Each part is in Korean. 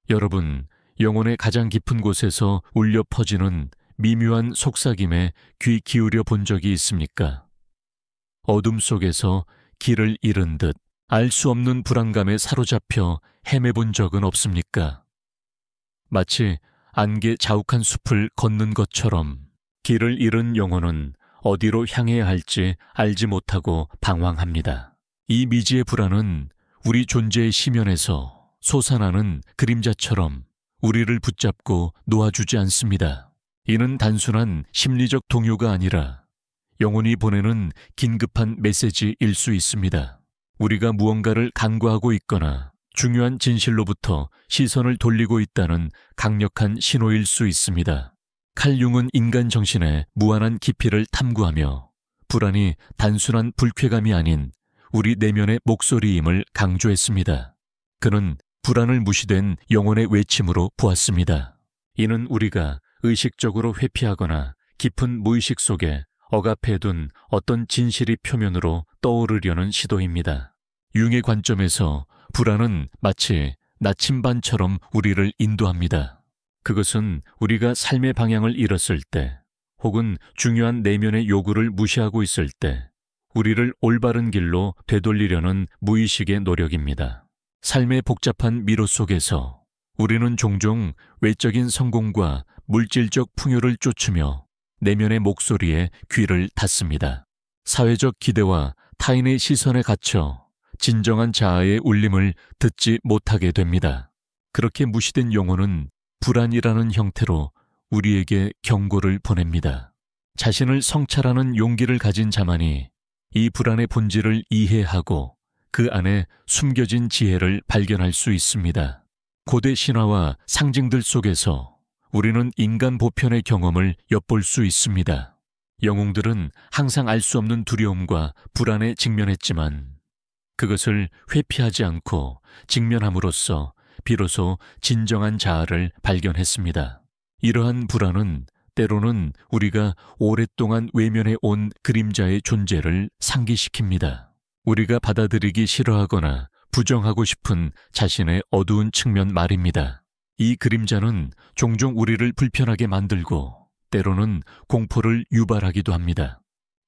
여러분, 영혼의 가장 깊은 곳에서 울려 퍼지는 미묘한 속삭임에 귀 기울여 본 적이 있습니까? 어둠 속에서 길을 잃은 듯 알 수 없는 불안감에 사로잡혀 헤매본 적은 없습니까? 마치 안개 자욱한 숲을 걷는 것처럼 길을 잃은 영혼은 어디로 향해야 할지 알지 못하고 방황합니다. 이 미지의 불안은 우리 존재의 심연에서 솟아나는 그림자처럼 우리를 붙잡고 놓아주지 않습니다. 이는 단순한 심리적 동요가 아니라 영혼이 보내는 긴급한 메시지일 수 있습니다. 우리가 무언가를 간과하고 있거나 중요한 진실로부터 시선을 돌리고 있다는 강력한 신호일 수 있습니다. 칼 융은 인간 정신의 무한한 깊이를 탐구하며 불안이 단순한 불쾌감이 아닌 우리 내면의 목소리임을 강조했습니다. 그는 불안을 무시된 영혼의 외침으로 보았습니다. 이는 우리가 의식적으로 회피하거나 깊은 무의식 속에 억압해둔 어떤 진실이 표면으로 떠오르려는 시도입니다. 융의 관점에서 불안은 마치 나침반처럼 우리를 인도합니다. 그것은 우리가 삶의 방향을 잃었을 때, 혹은 중요한 내면의 요구를 무시하고 있을 때, 우리를 올바른 길로 되돌리려는 무의식의 노력입니다. 삶의 복잡한 미로 속에서 우리는 종종 외적인 성공과 물질적 풍요를 쫓으며 내면의 목소리에 귀를 닫습니다. 사회적 기대와 타인의 시선에 갇혀 진정한 자아의 울림을 듣지 못하게 됩니다. 그렇게 무시된 영혼은 불안이라는 형태로 우리에게 경고를 보냅니다. 자신을 성찰하는 용기를 가진 자만이 이 불안의 본질을 이해하고 그 안에 숨겨진 지혜를 발견할 수 있습니다. 고대 신화와 상징들 속에서 우리는 인간 보편의 경험을 엿볼 수 있습니다. 영웅들은 항상 알 수 없는 두려움과 불안에 직면했지만 그것을 회피하지 않고 직면함으로써 비로소 진정한 자아를 발견했습니다. 이러한 불안은 때로는 우리가 오랫동안 외면해 온 그림자의 존재를 상기시킵니다. 우리가 받아들이기 싫어하거나 부정하고 싶은 자신의 어두운 측면 말입니다. 이 그림자는 종종 우리를 불편하게 만들고 때로는 공포를 유발하기도 합니다.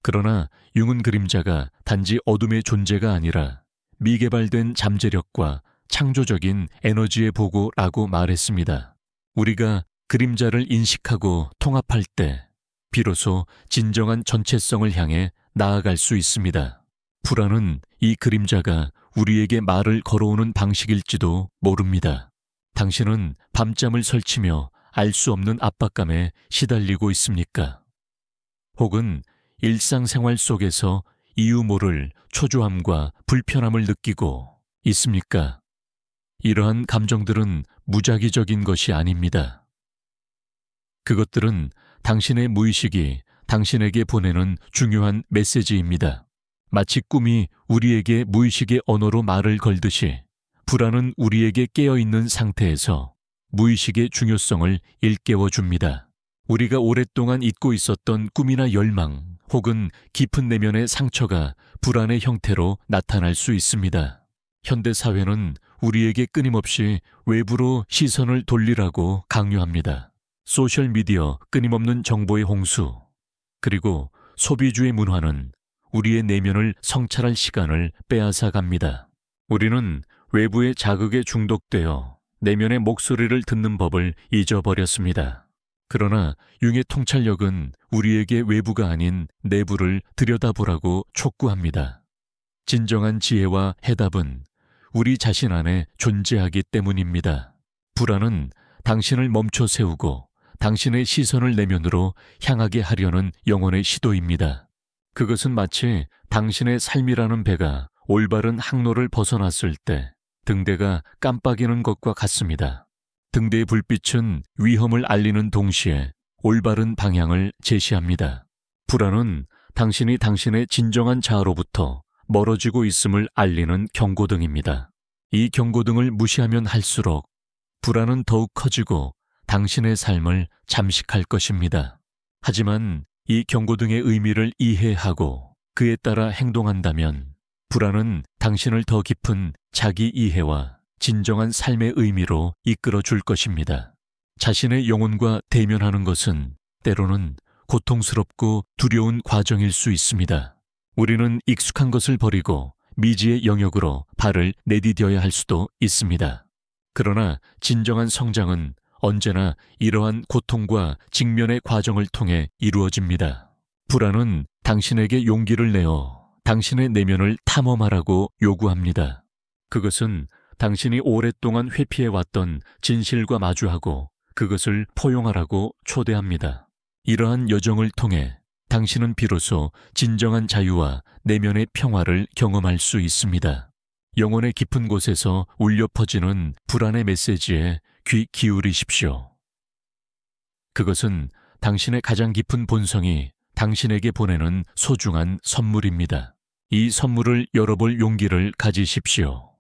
그러나 융은 그림자가 단지 어둠의 존재가 아니라 미개발된 잠재력과 창조적인 에너지의 보고라고 말했습니다. 우리가 그림자를 인식하고 통합할 때 비로소 진정한 전체성을 향해 나아갈 수 있습니다. 불안은 이 그림자가 우리에게 말을 걸어오는 방식일지도 모릅니다. 당신은 밤잠을 설치며 알 수 없는 압박감에 시달리고 있습니까? 혹은 일상생활 속에서 이유 모를 초조함과 불편함을 느끼고 있습니까? 이러한 감정들은 무작위적인 것이 아닙니다. 그것들은 당신의 무의식이 당신에게 보내는 중요한 메시지입니다. 마치 꿈이 우리에게 무의식의 언어로 말을 걸듯이 불안은 우리에게 깨어있는 상태에서 무의식의 중요성을 일깨워줍니다. 우리가 오랫동안 잊고 있었던 꿈이나 열망 혹은 깊은 내면의 상처가 불안의 형태로 나타날 수 있습니다. 현대사회는 우리에게 끊임없이 외부로 시선을 돌리라고 강요합니다. 소셜미디어 끊임없는 정보의 홍수, 그리고 소비주의 문화는 우리의 내면을 성찰할 시간을 빼앗아 갑니다. 우리는 외부의 자극에 중독되어 내면의 목소리를 듣는 법을 잊어버렸습니다. 그러나 융의 통찰력은 우리에게 외부가 아닌 내부를 들여다보라고 촉구합니다. 진정한 지혜와 해답은 우리 자신 안에 존재하기 때문입니다. 불안은 당신을 멈춰 세우고 당신의 시선을 내면으로 향하게 하려는 영혼의 시도입니다. 그것은 마치 당신의 삶이라는 배가 올바른 항로를 벗어났을 때 등대가 깜빡이는 것과 같습니다. 등대의 불빛은 위험을 알리는 동시에 올바른 방향을 제시합니다. 불안은 당신이 당신의 진정한 자아로부터 멀어지고 있음을 알리는 경고등입니다. 이 경고등을 무시하면 할수록 불안은 더욱 커지고 당신의 삶을 잠식할 것입니다. 하지만 이 경고등의 의미를 이해하고 그에 따라 행동한다면 불안은 당신을 더 깊은 자기 이해와 진정한 삶의 의미로 이끌어 줄 것입니다. 자신의 영혼과 대면하는 것은 때로는 고통스럽고 두려운 과정일 수 있습니다. 우리는 익숙한 것을 버리고 미지의 영역으로 발을 내디뎌야 할 수도 있습니다. 그러나 진정한 성장은 언제나 이러한 고통과 직면의 과정을 통해 이루어집니다. 불안은 당신에게 용기를 내어 당신의 내면을 탐험하라고 요구합니다. 그것은 당신이 오랫동안 회피해왔던 진실과 마주하고 그것을 포용하라고 초대합니다. 이러한 여정을 통해 당신은 비로소 진정한 자유와 내면의 평화를 경험할 수 있습니다. 영혼의 깊은 곳에서 울려 퍼지는 불안의 메시지에 귀 기울이십시오. 그것은 당신의 가장 깊은 본성이 당신에게 보내는 소중한 선물입니다. 이 선물을 열어볼 용기를 가지십시오.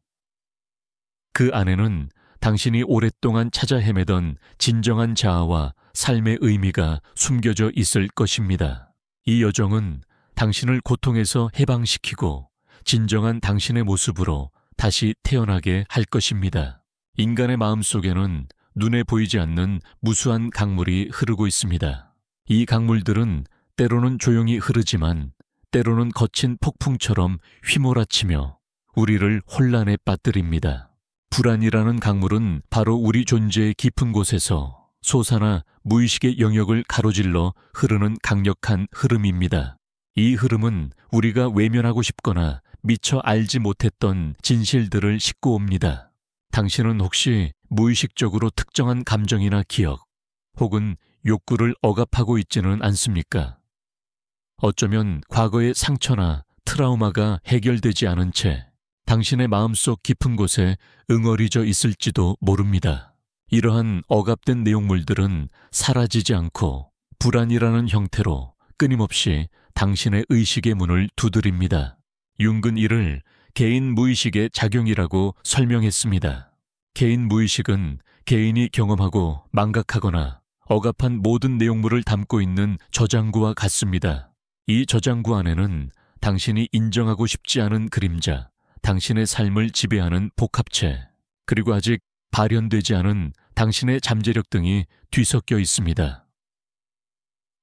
그 안에는 당신이 오랫동안 찾아 헤매던 진정한 자아와 삶의 의미가 숨겨져 있을 것입니다. 이 여정은 당신을 고통에서 해방시키고 진정한 당신의 모습으로 다시 태어나게 할 것입니다. 인간의 마음 속에는 눈에 보이지 않는 무수한 강물이 흐르고 있습니다. 이 강물들은 때로는 조용히 흐르지만 때로는 거친 폭풍처럼 휘몰아치며 우리를 혼란에 빠뜨립니다. 불안이라는 강물은 바로 우리 존재의 깊은 곳에서 솟아나 무의식의 영역을 가로질러 흐르는 강력한 흐름입니다. 이 흐름은 우리가 외면하고 싶거나 미처 알지 못했던 진실들을 싣고 옵니다. 당신은 혹시 무의식적으로 특정한 감정이나 기억 혹은 욕구를 억압하고 있지는 않습니까? 어쩌면 과거의 상처나 트라우마가 해결되지 않은 채 당신의 마음속 깊은 곳에 응어리져 있을지도 모릅니다. 이러한 억압된 내용물들은 사라지지 않고 불안이라는 형태로 끊임없이 당신의 의식의 문을 두드립니다. 융은 이를 개인 무의식의 작용이라고 설명했습니다. 개인 무의식은 개인이 경험하고 망각하거나 억압한 모든 내용물을 담고 있는 저장고와 같습니다. 이 저장고 안에는 당신이 인정하고 싶지 않은 그림자, 당신의 삶을 지배하는 복합체, 그리고 아직 발현되지 않은 당신의 잠재력 등이 뒤섞여 있습니다.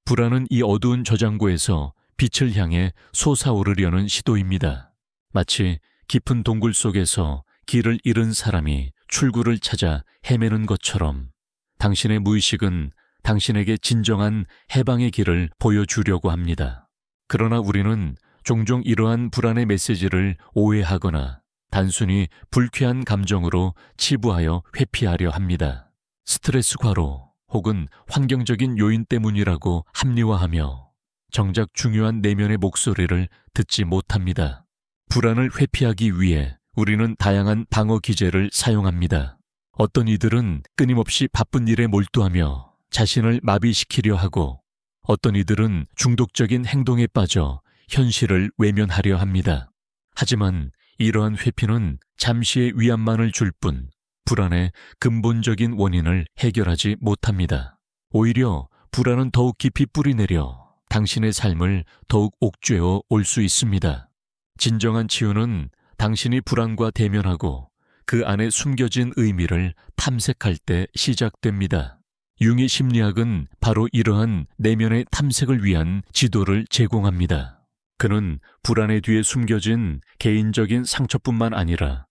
불안은 이 어두운 저장고에서 빛을 향해 솟아오르려는 시도입니다. 마치 깊은 동굴 속에서 길을 잃은 사람이 출구를 찾아 헤매는 것처럼 당신의 무의식은 당신에게 진정한 해방의 길을 보여주려고 합니다. 그러나 우리는 종종 이러한 불안의 메시지를 오해하거나 단순히 불쾌한 감정으로 치부하여 회피하려 합니다. 스트레스 과로 혹은 환경적인 요인 때문이라고 합리화하며 정작 중요한 내면의 목소리를 듣지 못합니다. 불안을 회피하기 위해 우리는 다양한 방어 기제를 사용합니다. 어떤 이들은 끊임없이 바쁜 일에 몰두하며 자신을 마비시키려 하고 어떤 이들은 중독적인 행동에 빠져 현실을 외면하려 합니다. 하지만 이러한 회피는 잠시의 위안만을 줄 뿐 불안의 근본적인 원인을 해결하지 못합니다. 오히려 불안은 더욱 깊이 뿌리내려 당신의 삶을 더욱 옥죄어 올 수 있습니다. 진정한 치유는 당신이 불안과 대면하고 그 안에 숨겨진 의미를 탐색할 때 시작됩니다. 융의 심리학은 바로 이러한 내면의 탐색을 위한 지도를 제공합니다. 그는 불안의 뒤에 숨겨진 개인적인 상처뿐만 아니라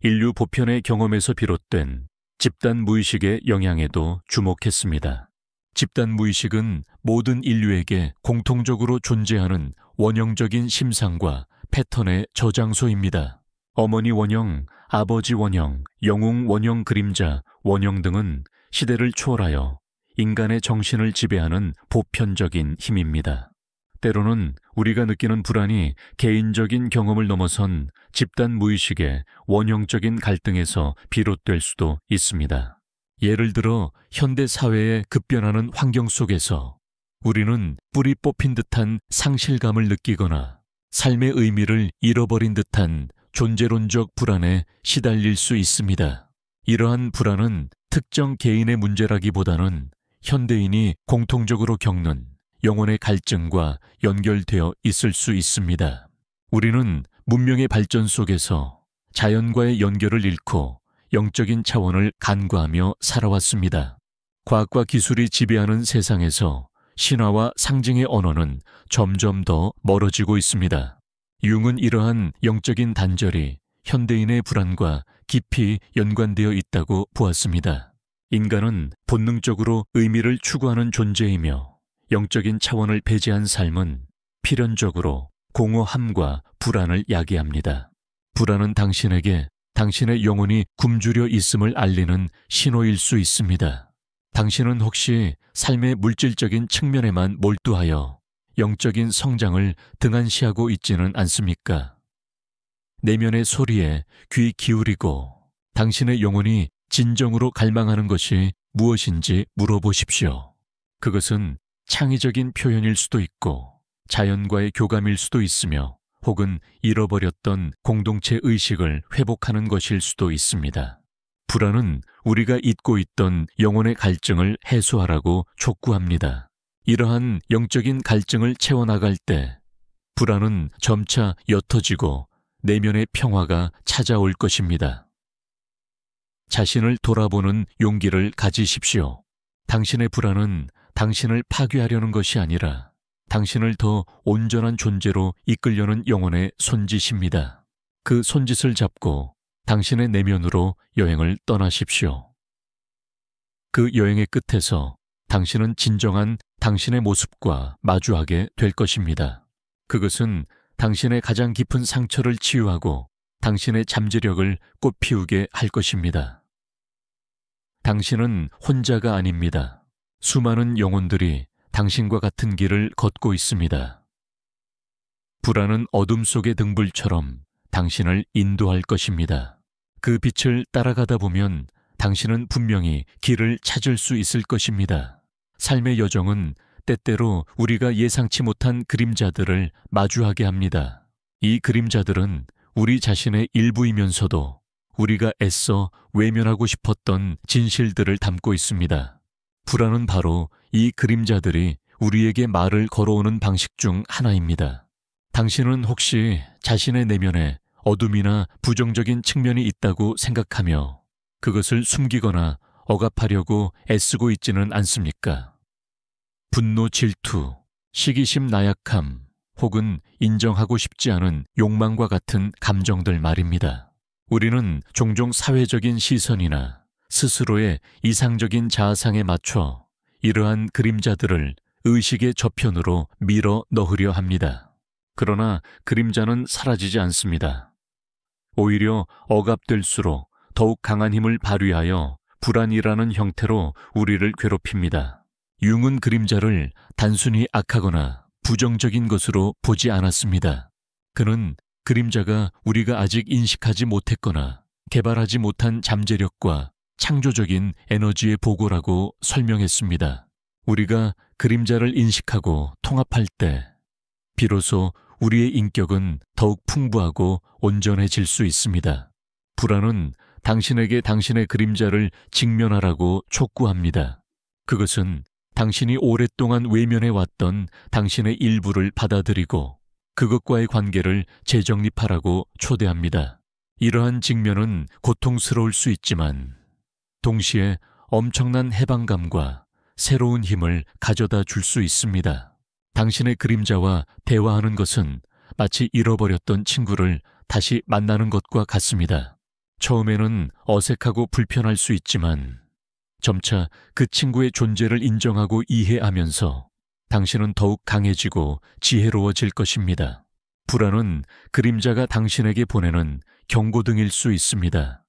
인류 보편의 경험에서 비롯된 집단 무의식의 영향에도 주목했습니다. 집단 무의식은 모든 인류에게 공통적으로 존재하는 원형적인 심상과 패턴의 저장소입니다. 어머니 원형, 아버지 원형, 영웅 원형 그림자, 원형 등은 시대를 초월하여 인간의 정신을 지배하는 보편적인 힘입니다. 때로는 우리가 느끼는 불안이 개인적인 경험을 넘어선 집단 무의식의 원형적인 갈등에서 비롯될 수도 있습니다. 예를 들어 현대 사회의 급변하는 환경 속에서 우리는 뿌리 뽑힌 듯한 상실감을 느끼거나 삶의 의미를 잃어버린 듯한 존재론적 불안에 시달릴 수 있습니다. 이러한 불안은 특정 개인의 문제라기보다는 현대인이 공통적으로 겪는 영혼의 갈증과 연결되어 있을 수 있습니다. 우리는 문명의 발전 속에서 자연과의 연결을 잃고 영적인 차원을 간과하며 살아왔습니다. 과학과 기술이 지배하는 세상에서 신화와 상징의 언어는 점점 더 멀어지고 있습니다. 융은 이러한 영적인 단절이 현대인의 불안과 깊이 연관되어 있다고 보았습니다. 인간은 본능적으로 의미를 추구하는 존재이며 영적인 차원을 배제한 삶은 필연적으로 공허함과 불안을 야기합니다. 불안은 당신에게 당신의 영혼이 굶주려 있음을 알리는 신호일 수 있습니다. 당신은 혹시 삶의 물질적인 측면에만 몰두하여 영적인 성장을 등한시하고 있지는 않습니까? 내면의 소리에 귀 기울이고 당신의 영혼이 진정으로 갈망하는 것이 무엇인지 물어보십시오. 그것은 창의적인 표현일 수도 있고 자연과의 교감일 수도 있으며 혹은 잃어버렸던 공동체 의식을 회복하는 것일 수도 있습니다. 불안은 우리가 잊고 있던 영혼의 갈증을 해소하라고 촉구합니다. 이러한 영적인 갈증을 채워나갈 때 불안은 점차 옅어지고 내면의 평화가 찾아올 것입니다. 자신을 돌아보는 용기를 가지십시오. 당신의 불안은 당신을 파괴하려는 것이 아니라 당신을 더 온전한 존재로 이끌려는 영혼의 손짓입니다. 그 손짓을 잡고 당신의 내면으로 여행을 떠나십시오. 그 여행의 끝에서 당신은 진정한 당신의 모습과 마주하게 될 것입니다. 그것은 당신의 가장 깊은 상처를 치유하고 당신의 잠재력을 꽃피우게 할 것입니다. 당신은 혼자가 아닙니다. 수많은 영혼들이 당신과 같은 길을 걷고 있습니다. 불안은 어둠 속의 등불처럼 당신을 인도할 것입니다. 그 빛을 따라가다 보면 당신은 분명히 길을 찾을 수 있을 것입니다. 삶의 여정은 때때로 우리가 예상치 못한 그림자들을 마주하게 합니다. 이 그림자들은 우리 자신의 일부이면서도 우리가 애써 외면하고 싶었던 진실들을 담고 있습니다. 불안은 바로 이 그림자들이 우리에게 말을 걸어오는 방식 중 하나입니다. 당신은 혹시 자신의 내면에 어둠이나 부정적인 측면이 있다고 생각하며 그것을 숨기거나 억압하려고 애쓰고 있지는 않습니까? 분노, 질투, 시기심, 나약함, 혹은 인정하고 싶지 않은 욕망과 같은 감정들 말입니다. 우리는 종종 사회적인 시선이나 스스로의 이상적인 자아상에 맞춰 이러한 그림자들을 의식의 저편으로 밀어 넣으려 합니다. 그러나 그림자는 사라지지 않습니다. 오히려 억압될수록 더욱 강한 힘을 발휘하여 불안이라는 형태로 우리를 괴롭힙니다. 융은 그림자를 단순히 악하거나 부정적인 것으로 보지 않았습니다. 그는 그림자가 우리가 아직 인식하지 못했거나 개발하지 못한 잠재력과 창조적인 에너지의 보고라고 설명했습니다. 우리가 그림자를 인식하고 통합할 때 비로소 우리의 인격은 더욱 풍부하고 온전해질 수 있습니다. 불안은 당신에게 당신의 그림자를 직면하라고 촉구합니다. 그것은 당신이 오랫동안 외면해왔던 당신의 일부를 받아들이고 그것과의 관계를 재정립하라고 초대합니다. 이러한 직면은 고통스러울 수 있지만 동시에 엄청난 해방감과 새로운 힘을 가져다 줄 수 있습니다. 당신의 그림자와 대화하는 것은 마치 잃어버렸던 친구를 다시 만나는 것과 같습니다. 처음에는 어색하고 불편할 수 있지만 점차 그 친구의 존재를 인정하고 이해하면서 당신은 더욱 강해지고 지혜로워질 것입니다. 불안은 그림자가 당신에게 보내는 경고등일 수 있습니다.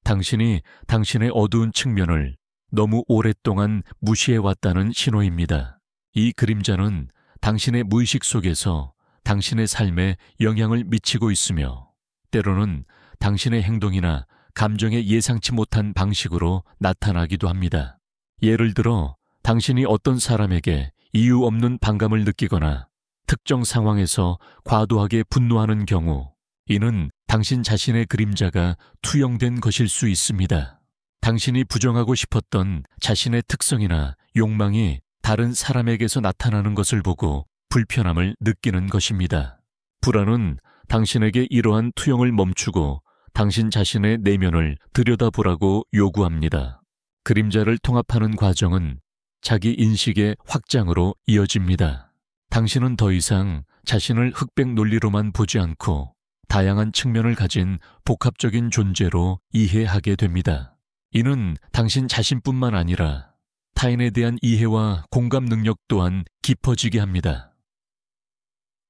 당신이 당신의 어두운 측면을 너무 오랫동안 무시해왔다는 신호입니다. 이 그림자는 당신의 무의식 속에서 당신의 삶에 영향을 미치고 있으며 때로는 당신의 행동이나 감정에 예상치 못한 방식으로 나타나기도 합니다. 예를 들어 당신이 어떤 사람에게 이유 없는 반감을 느끼거나 특정 상황에서 과도하게 분노하는 경우 이는 당신 자신의 그림자가 투영된 것일 수 있습니다. 당신이 부정하고 싶었던 자신의 특성이나 욕망이 다른 사람에게서 나타나는 것을 보고 불편함을 느끼는 것입니다. 불안은 당신에게 이러한 투영을 멈추고 당신 자신의 내면을 들여다보라고 요구합니다. 그림자를 통합하는 과정은 자기 인식의 확장으로 이어집니다. 당신은 더 이상 자신을 흑백 논리로만 보지 않고 다양한 측면을 가진 복합적인 존재로 이해하게 됩니다. 이는 당신 자신뿐만 아니라 타인에 대한 이해와 공감 능력 또한 깊어지게 합니다.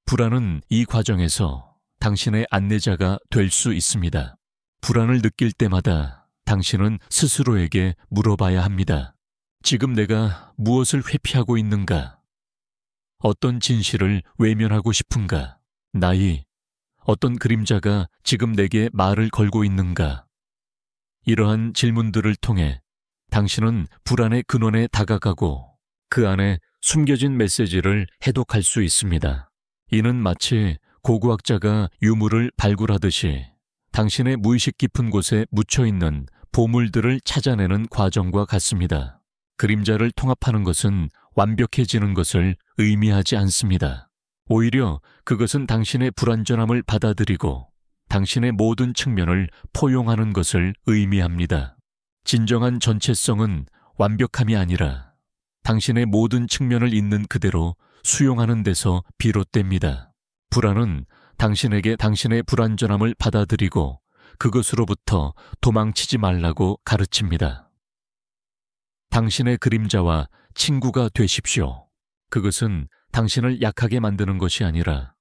불안은 이 과정에서 당신의 안내자가 될 수 있습니다. 불안을 느낄 때마다 당신은 스스로에게 물어봐야 합니다. 지금 내가 무엇을 회피하고 있는가? 어떤 진실을 외면하고 싶은가? 나이, 어떤 그림자가 지금 내게 말을 걸고 있는가? 이러한 질문들을 통해 당신은 불안의 근원에 다가가고 그 안에 숨겨진 메시지를 해독할 수 있습니다. 이는 마치 고고학자가 유물을 발굴하듯이 당신의 무의식 깊은 곳에 묻혀있는 보물들을 찾아내는 과정과 같습니다. 그림자를 통합하는 것은 완벽해지는 것을 의미하지 않습니다. 오히려 그것은 당신의 불완전함을 받아들이고 당신의 모든 측면을 포용하는 것을 의미합니다. 진정한 전체성은 완벽함이 아니라 당신의 모든 측면을 있는 그대로 수용하는 데서 비롯됩니다. 불안은 당신에게 당신의 불완전함을 받아들이고 그것으로부터 도망치지 말라고 가르칩니다. 당신의 그림자와 친구가 되십시오. 그것은 당신을 약하게 만드는 것이 아니라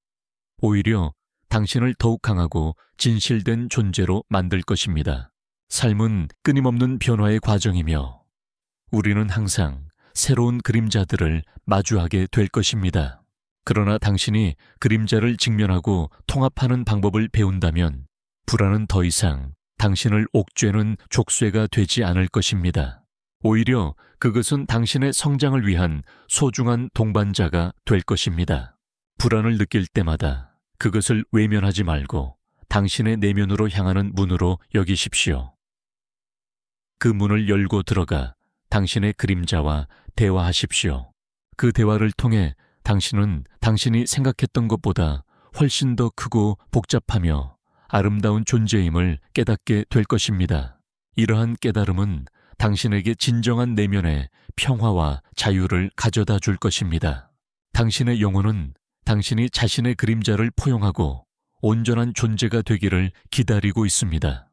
오히려 당신을 더욱 강하고 진실된 존재로 만들 것입니다. 삶은 끊임없는 변화의 과정이며 우리는 항상 새로운 그림자들을 마주하게 될 것입니다. 그러나 당신이 그림자를 직면하고 통합하는 방법을 배운다면 불안은 더 이상 당신을 옥죄는 족쇄가 되지 않을 것입니다. 오히려 그것은 당신의 성장을 위한 소중한 동반자가 될 것입니다. 불안을 느낄 때마다 그것을 외면하지 말고 당신의 내면으로 향하는 문으로 여기십시오. 그 문을 열고 들어가 당신의 그림자와 대화하십시오. 그 대화를 통해 당신은 당신이 생각했던 것보다 훨씬 더 크고 복잡하며 아름다운 존재임을 깨닫게 될 것입니다. 이러한 깨달음은 당신에게 진정한 내면의 평화와 자유를 가져다 줄 것입니다. 당신의 영혼은 당신이 자신의 그림자를 포용하고 온전한 존재가 되기를 기다리고 있습니다.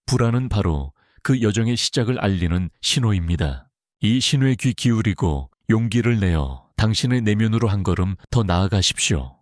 불안은 바로 그 여정의 시작을 알리는 신호입니다. 이 신호에 귀 기울이고 용기를 내어 당신의 내면으로 한 걸음 더 나아가십시오.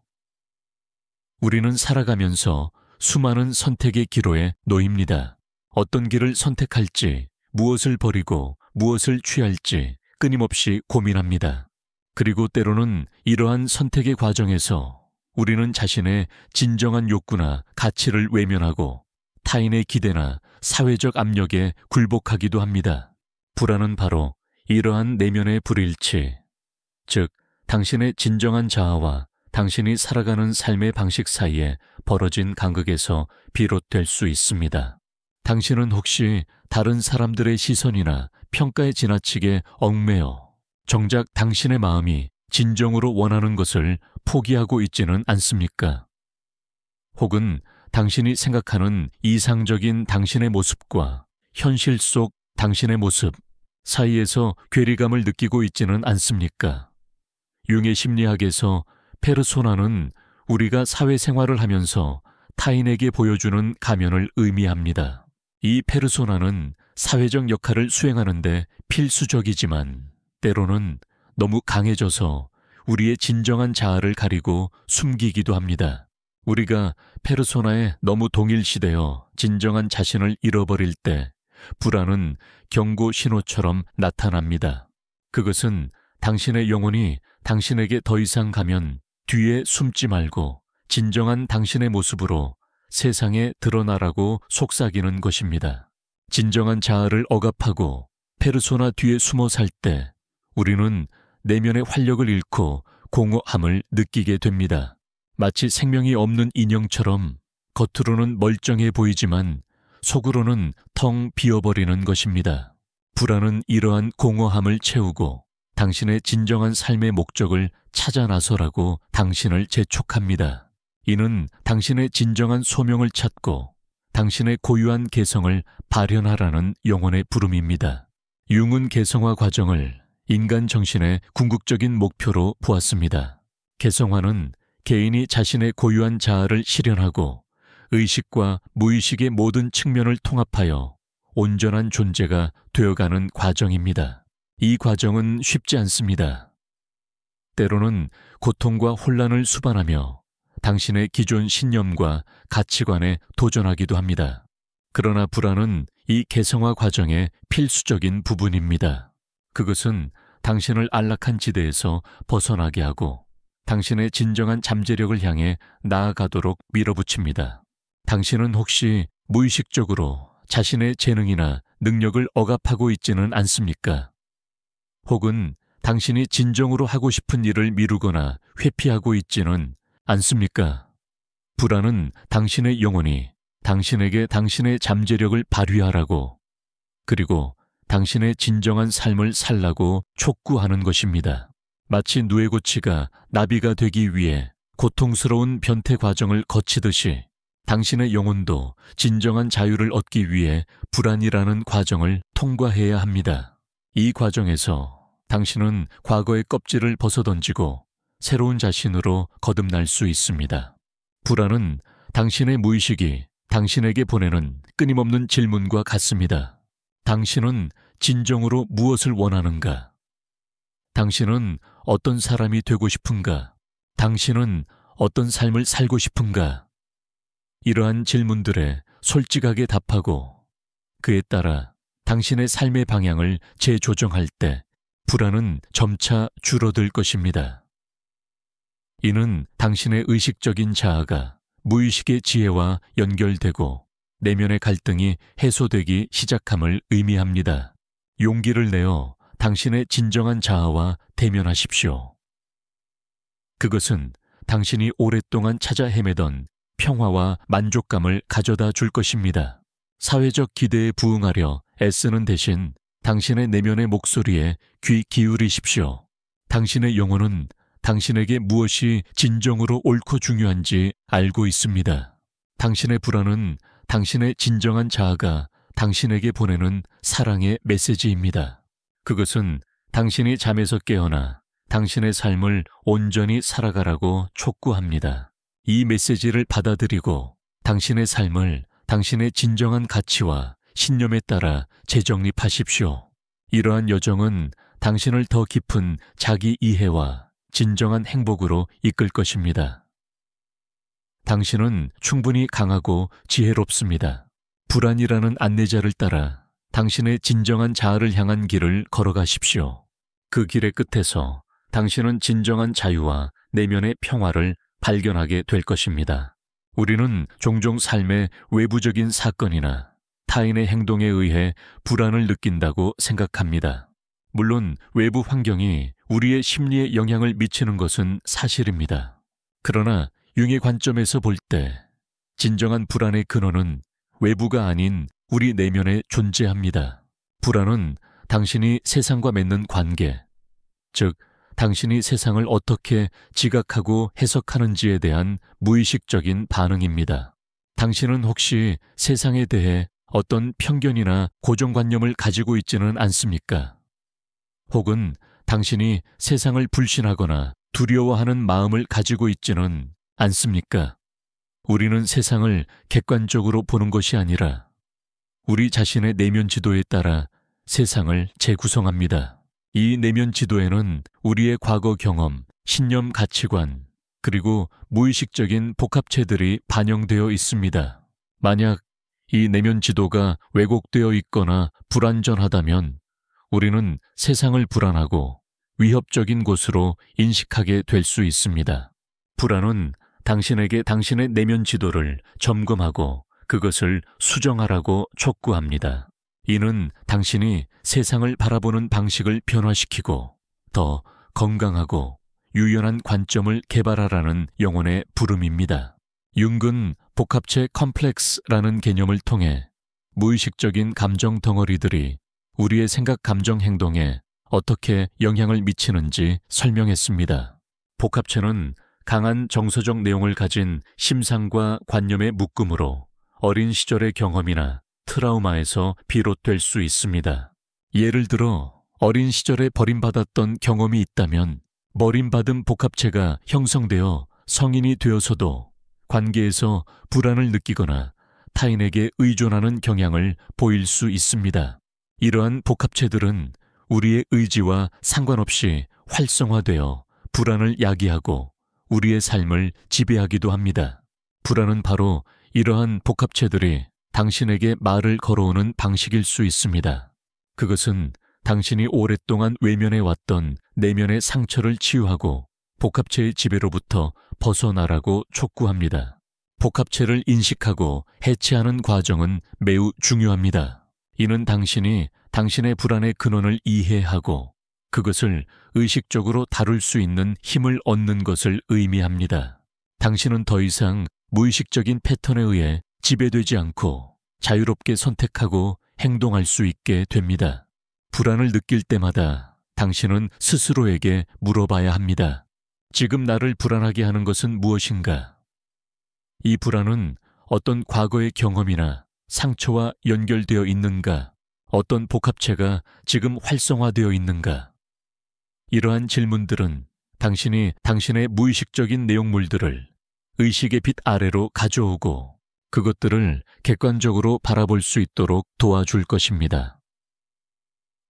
우리는 살아가면서 수많은 선택의 기로에 놓입니다. 어떤 길을 선택할지, 무엇을 버리고 무엇을 취할지 끊임없이 고민합니다. 그리고 때로는 이러한 선택의 과정에서 우리는 자신의 진정한 욕구나 가치를 외면하고 타인의 기대나 사회적 압력에 굴복하기도 합니다. 불안은 바로 이러한 내면의 불일치, 즉 당신의 진정한 자아와 당신이 살아가는 삶의 방식 사이에 벌어진 간극에서 비롯될 수 있습니다. 당신은 혹시 다른 사람들의 시선이나 평가에 지나치게 얽매여 정작 당신의 마음이 진정으로 원하는 것을 포기하고 있지는 않습니까? 혹은 당신이 생각하는 이상적인 당신의 모습과 현실 속 당신의 모습 사이에서 괴리감을 느끼고 있지는 않습니까? 융의 심리학에서 페르소나는 우리가 사회생활을 하면서 타인에게 보여주는 가면을 의미합니다. 이 페르소나는 사회적 역할을 수행하는데 필수적이지만 때로는 너무 강해져서 우리의 진정한 자아를 가리고 숨기기도 합니다. 우리가 페르소나에 너무 동일시되어 진정한 자신을 잃어버릴 때 불안은 경고 신호처럼 나타납니다. 그것은 당신의 영혼이 당신에게 더 이상 가면 뒤에 숨지 말고 진정한 당신의 모습으로 세상에 드러나라고 속삭이는 것입니다. 진정한 자아를 억압하고 페르소나 뒤에 숨어 살 때 우리는 내면의 활력을 잃고 공허함을 느끼게 됩니다. 마치 생명이 없는 인형처럼 겉으로는 멀쩡해 보이지만 속으로는 텅 비어버리는 것입니다. 불안은 이러한 공허함을 채우고 당신의 진정한 삶의 목적을 찾아 나서라고 당신을 재촉합니다. 이는 당신의 진정한 소명을 찾고 당신의 고유한 개성을 발현하라는 영혼의 부름입니다. 융은 개성화 과정을 인간 정신의 궁극적인 목표로 보았습니다. 개성화는 개인이 자신의 고유한 자아를 실현하고 의식과 무의식의 모든 측면을 통합하여 온전한 존재가 되어가는 과정입니다. 이 과정은 쉽지 않습니다. 때로는 고통과 혼란을 수반하며 당신의 기존 신념과 가치관에 도전하기도 합니다. 그러나 불안은 이 개성화 과정의 필수적인 부분입니다. 그것은 당신을 안락한 지대에서 벗어나게 하고 당신의 진정한 잠재력을 향해 나아가도록 밀어붙입니다. 당신은 혹시 무의식적으로 자신의 재능이나 능력을 억압하고 있지는 않습니까? 혹은 당신이 진정으로 하고 싶은 일을 미루거나 회피하고 있지는 않습니까? 불안은 당신의 영혼이 당신에게 당신의 잠재력을 발휘하라고, 그리고 당신의 진정한 삶을 살라고 촉구하는 것입니다. 마치 누에고치가 나비가 되기 위해 고통스러운 변태 과정을 거치듯이 당신의 영혼도 진정한 자유를 얻기 위해 불안이라는 과정을 통과해야 합니다. 이 과정에서 당신은 과거의 껍질을 벗어던지고 새로운 자신으로 거듭날 수 있습니다. 불안은 당신의 무의식이 당신에게 보내는 끊임없는 질문과 같습니다. 당신은 진정으로 무엇을 원하는가? 당신은 어떤 사람이 되고 싶은가? 당신은 어떤 삶을 살고 싶은가? 이러한 질문들에 솔직하게 답하고 그에 따라 당신의 삶의 방향을 재조정할 때 불안은 점차 줄어들 것입니다. 이는 당신의 의식적인 자아가 무의식의 지혜와 연결되고 내면의 갈등이 해소되기 시작함을 의미합니다. 용기를 내어 당신의 진정한 자아와 대면하십시오. 그것은 당신이 오랫동안 찾아 헤매던 평화와 만족감을 가져다 줄 것입니다. 사회적 기대에 부응하려 애쓰는 대신 당신의 내면의 목소리에 귀 기울이십시오. 당신의 영혼은 당신에게 무엇이 진정으로 옳고 중요한지 알고 있습니다. 당신의 불안은 당신의 진정한 자아가 당신에게 보내는 사랑의 메시지입니다. 그것은 당신이 잠에서 깨어나 당신의 삶을 온전히 살아가라고 촉구합니다. 이 메시지를 받아들이고 당신의 삶을 당신의 진정한 가치와 신념에 따라 재정립하십시오. 이러한 여정은 당신을 더 깊은 자기 이해와 진정한 행복으로 이끌 것입니다. 당신은 충분히 강하고 지혜롭습니다. 불안이라는 안내자를 따라 당신의 진정한 자아를 향한 길을 걸어가십시오. 그 길의 끝에서 당신은 진정한 자유와 내면의 평화를 발견하게 될 것입니다. 우리는 종종 삶의 외부적인 사건이나 타인의 행동에 의해 불안을 느낀다고 생각합니다. 물론 외부 환경이 우리의 심리에 영향을 미치는 것은 사실입니다. 그러나 융의 관점에서 볼 때 진정한 불안의 근원은 외부가 아닌 우리 내면에 존재합니다. 불안은 당신이 세상과 맺는 관계, 즉 당신이 세상을 어떻게 지각하고 해석하는지에 대한 무의식적인 반응입니다. 당신은 혹시 세상에 대해 어떤 편견이나 고정관념을 가지고 있지는 않습니까? 혹은 당신이 세상을 불신하거나 두려워하는 마음을 가지고 있지는 않습니까? 우리는 세상을 객관적으로 보는 것이 아니라 우리 자신의 내면 지도에 따라 세상을 재구성합니다. 이 내면 지도에는 우리의 과거 경험, 신념 가치관, 그리고 무의식적인 복합체들이 반영되어 있습니다. 만약 이 내면 지도가 왜곡되어 있거나 불완전하다면 우리는 세상을 불안하고 위협적인 곳으로 인식하게 될 수 있습니다. 불안은 당신에게 당신의 내면 지도를 점검하고 그것을 수정하라고 촉구합니다. 이는 당신이 세상을 바라보는 방식을 변화시키고 더 건강하고 유연한 관점을 개발하라는 영혼의 부름입니다. 융은 복합체 컴플렉스라는 개념을 통해 무의식적인 감정 덩어리들이 우리의 생각, 감정, 행동에 어떻게 영향을 미치는지 설명했습니다. 복합체는 강한 정서적 내용을 가진 심상과 관념의 묶음으로 어린 시절의 경험이나 트라우마에서 비롯될 수 있습니다. 예를 들어 어린 시절에 버림받았던 경험이 있다면 버림받은 복합체가 형성되어 성인이 되어서도 관계에서 불안을 느끼거나 타인에게 의존하는 경향을 보일 수 있습니다. 이러한 복합체들은 우리의 의지와 상관없이 활성화되어 불안을 야기하고 우리의 삶을 지배하기도 합니다. 불안은 바로 이러한 복합체들이 당신에게 말을 걸어오는 방식일 수 있습니다. 그것은 당신이 오랫동안 외면해왔던 내면의 상처를 치유하고 복합체의 지배로부터 벗어나라고 촉구합니다. 복합체를 인식하고 해체하는 과정은 매우 중요합니다. 이는 당신이 당신의 불안의 근원을 이해하고 그것을 의식적으로 다룰 수 있는 힘을 얻는 것을 의미합니다. 당신은 더 이상 무의식적인 패턴에 의해 지배되지 않고 자유롭게 선택하고 행동할 수 있게 됩니다. 불안을 느낄 때마다 당신은 스스로에게 물어봐야 합니다. 지금 나를 불안하게 하는 것은 무엇인가? 이 불안은 어떤 과거의 경험이나 상처와 연결되어 있는가? 어떤 복합체가 지금 활성화되어 있는가? 이러한 질문들은 당신이 당신의 무의식적인 내용물들을 의식의 빛 아래로 가져오고 그것들을 객관적으로 바라볼 수 있도록 도와줄 것입니다.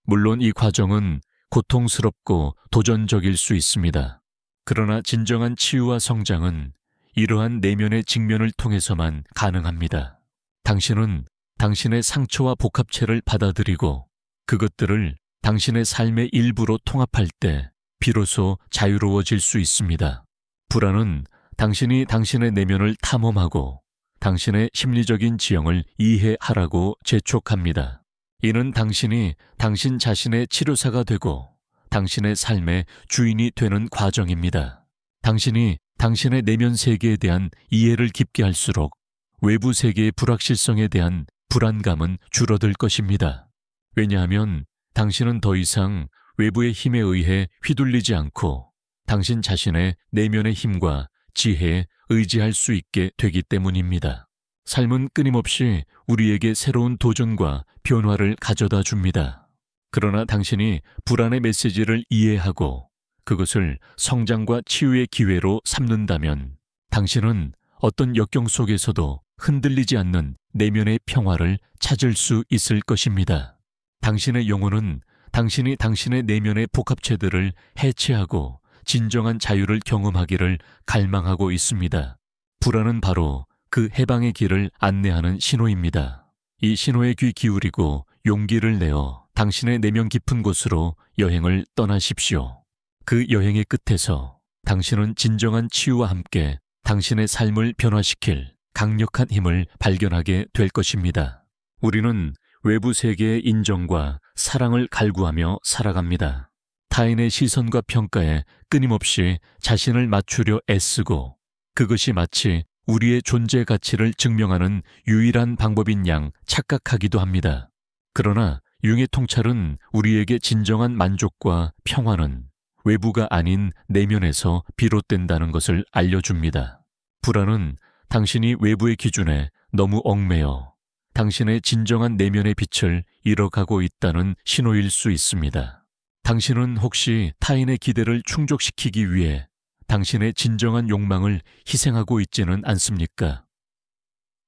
물론 이 과정은 고통스럽고 도전적일 수 있습니다. 그러나 진정한 치유와 성장은 이러한 내면의 직면을 통해서만 가능합니다. 당신은 당신의 상처와 복합체를 받아들이고 그것들을 당신의 삶의 일부로 통합할 때 비로소 자유로워질 수 있습니다. 불안은 당신이 당신의 내면을 탐험하고 당신의 심리적인 지형을 이해하라고 재촉합니다. 이는 당신이 당신 자신의 치료사가 되고 당신의 삶의 주인이 되는 과정입니다. 당신이 당신의 내면 세계에 대한 이해를 깊게 할수록 외부 세계의 불확실성에 대한 불안감은 줄어들 것입니다. 왜냐하면 당신은 더 이상 외부의 힘에 의해 휘둘리지 않고 당신 자신의 내면의 힘과 지혜에 의지할 수 있게 되기 때문입니다. 삶은 끊임없이 우리에게 새로운 도전과 변화를 가져다 줍니다. 그러나 당신이 불안의 메시지를 이해하고 그것을 성장과 치유의 기회로 삼는다면 당신은 어떤 역경 속에서도 흔들리지 않는 내면의 평화를 찾을 수 있을 것입니다. 당신의 영혼은 당신이 당신의 내면의 복합체들을 해체하고 진정한 자유를 경험하기를 갈망하고 있습니다. 불안은 바로 그 해방의 길을 안내하는 신호입니다. 이 신호에 귀 기울이고 용기를 내어 당신의 내면 깊은 곳으로 여행을 떠나십시오. 그 여행의 끝에서 당신은 진정한 치유와 함께 당신의 삶을 변화시킬 강력한 힘을 발견하게 될 것입니다. 우리는 외부 세계의 인정과 사랑을 갈구하며 살아갑니다. 타인의 시선과 평가에 끊임없이 자신을 맞추려 애쓰고 그것이 마치 우리의 존재 가치를 증명하는 유일한 방법인 양 착각하기도 합니다. 그러나 융의 통찰은 우리에게 진정한 만족과 평화는 외부가 아닌 내면에서 비롯된다는 것을 알려줍니다. 불안은 당신이 외부의 기준에 너무 얽매여 당신의 진정한 내면의 빛을 잃어가고 있다는 신호일 수 있습니다. 당신은 혹시 타인의 기대를 충족시키기 위해 당신의 진정한 욕망을 희생하고 있지는 않습니까?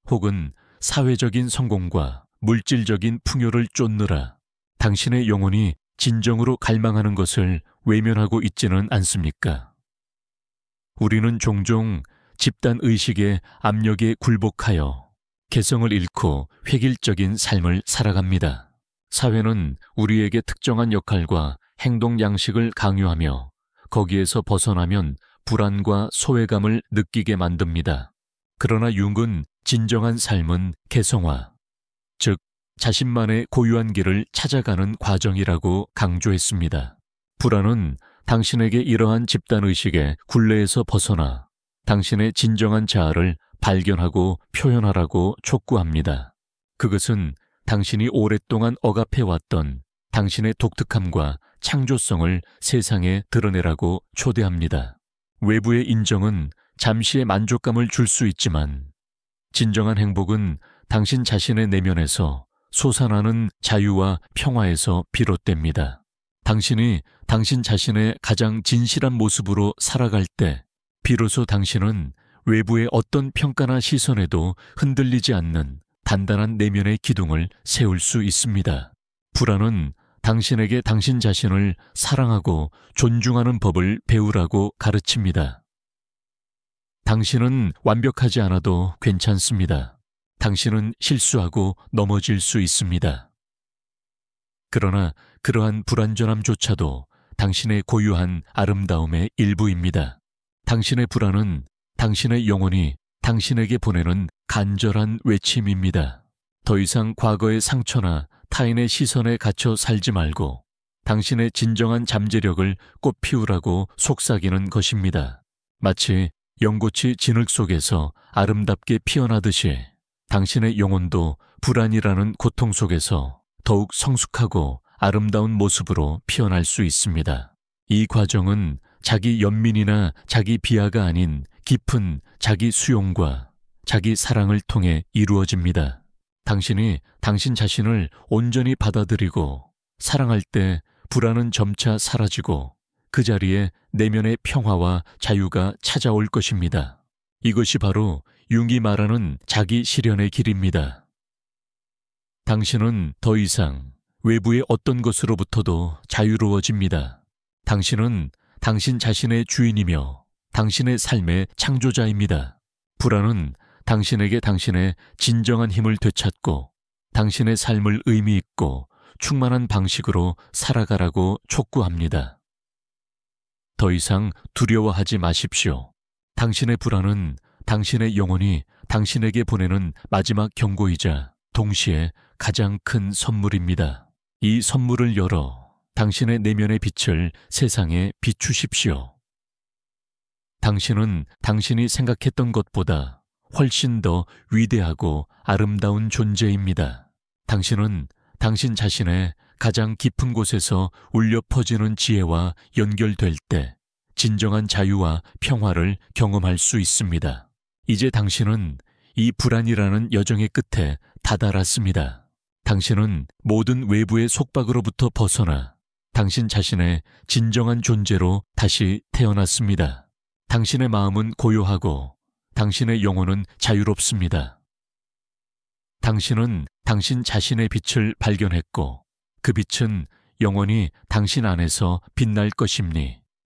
혹은 사회적인 성공과 물질적인 풍요를 쫓느라 당신의 영혼이 진정으로 갈망하는 것을 외면하고 있지는 않습니까? 우리는 종종 집단 의식의 압력에 굴복하여 개성을 잃고 획일적인 삶을 살아갑니다. 사회는 우리에게 특정한 역할과 행동 양식을 강요하며 거기에서 벗어나면 불안과 소외감을 느끼게 만듭니다. 그러나 융은 진정한 삶은 개성화, 즉 자신만의 고유한 길을 찾아가는 과정이라고 강조했습니다. 불안은 당신에게 이러한 집단의식의 굴레에서 벗어나 당신의 진정한 자아를 발견하고 표현하라고 촉구합니다. 그것은 당신이 오랫동안 억압해왔던 당신의 독특함과 창조성을 세상에 드러내라고 초대합니다. 외부의 인정은 잠시의 만족감을 줄 수 있지만 진정한 행복은 당신 자신의 내면에서 솟아나는 자유와 평화에서 비롯됩니다. 당신이 당신 자신의 가장 진실한 모습으로 살아갈 때 비로소 당신은 외부의 어떤 평가나 시선에도 흔들리지 않는 단단한 내면의 기둥을 세울 수 있습니다. 불안은 당신에게 당신 자신을 사랑하고 존중하는 법을 배우라고 가르칩니다. 당신은 완벽하지 않아도 괜찮습니다. 당신은 실수하고 넘어질 수 있습니다. 그러나 그러한 불완전함조차도 당신의 고유한 아름다움의 일부입니다. 당신의 불안은 당신의 영혼이 당신에게 보내는 간절한 외침입니다. 더 이상 과거의 상처나 타인의 시선에 갇혀 살지 말고 당신의 진정한 잠재력을 꽃피우라고 속삭이는 것입니다. 마치 연꽃이 진흙 속에서 아름답게 피어나듯이 당신의 영혼도 불안이라는 고통 속에서 더욱 성숙하고 아름다운 모습으로 피어날 수 있습니다. 이 과정은 자기 연민이나 자기 비하가 아닌 깊은 자기 수용과 자기 사랑을 통해 이루어집니다. 당신이 당신 자신을 온전히 받아들이고 사랑할 때 불안은 점차 사라지고 그 자리에 내면의 평화와 자유가 찾아올 것입니다. 이것이 바로 융이 말하는 자기 실현의 길입니다. 당신은 더 이상 외부의 어떤 것으로부터도 자유로워집니다. 당신은 당신 자신의 주인이며 당신의 삶의 창조자입니다. 불안은 당신에게 당신의 진정한 힘을 되찾고 당신의 삶을 의미 있고 충만한 방식으로 살아가라고 촉구합니다. 더 이상 두려워하지 마십시오. 당신의 불안은 당신의 영혼이 당신에게 보내는 마지막 경고이자 동시에 가장 큰 선물입니다. 이 선물을 열어 당신의 내면의 빛을 세상에 비추십시오. 당신은 당신이 생각했던 것보다 훨씬 더 위대하고 아름다운 존재입니다. 당신은 당신 자신의 가장 깊은 곳에서 울려 퍼지는 지혜와 연결될 때 진정한 자유와 평화를 경험할 수 있습니다. 이제 당신은 이 불안이라는 여정의 끝에 다다랐습니다. 당신은 모든 외부의 속박으로부터 벗어나 당신 자신의 진정한 존재로 다시 태어났습니다. 당신의 마음은 고요하고 당신의 영혼은 자유롭습니다. 당신은 당신 자신의 빛을 발견했고 그 빛은 영원히 당신 안에서 빛날 것입니.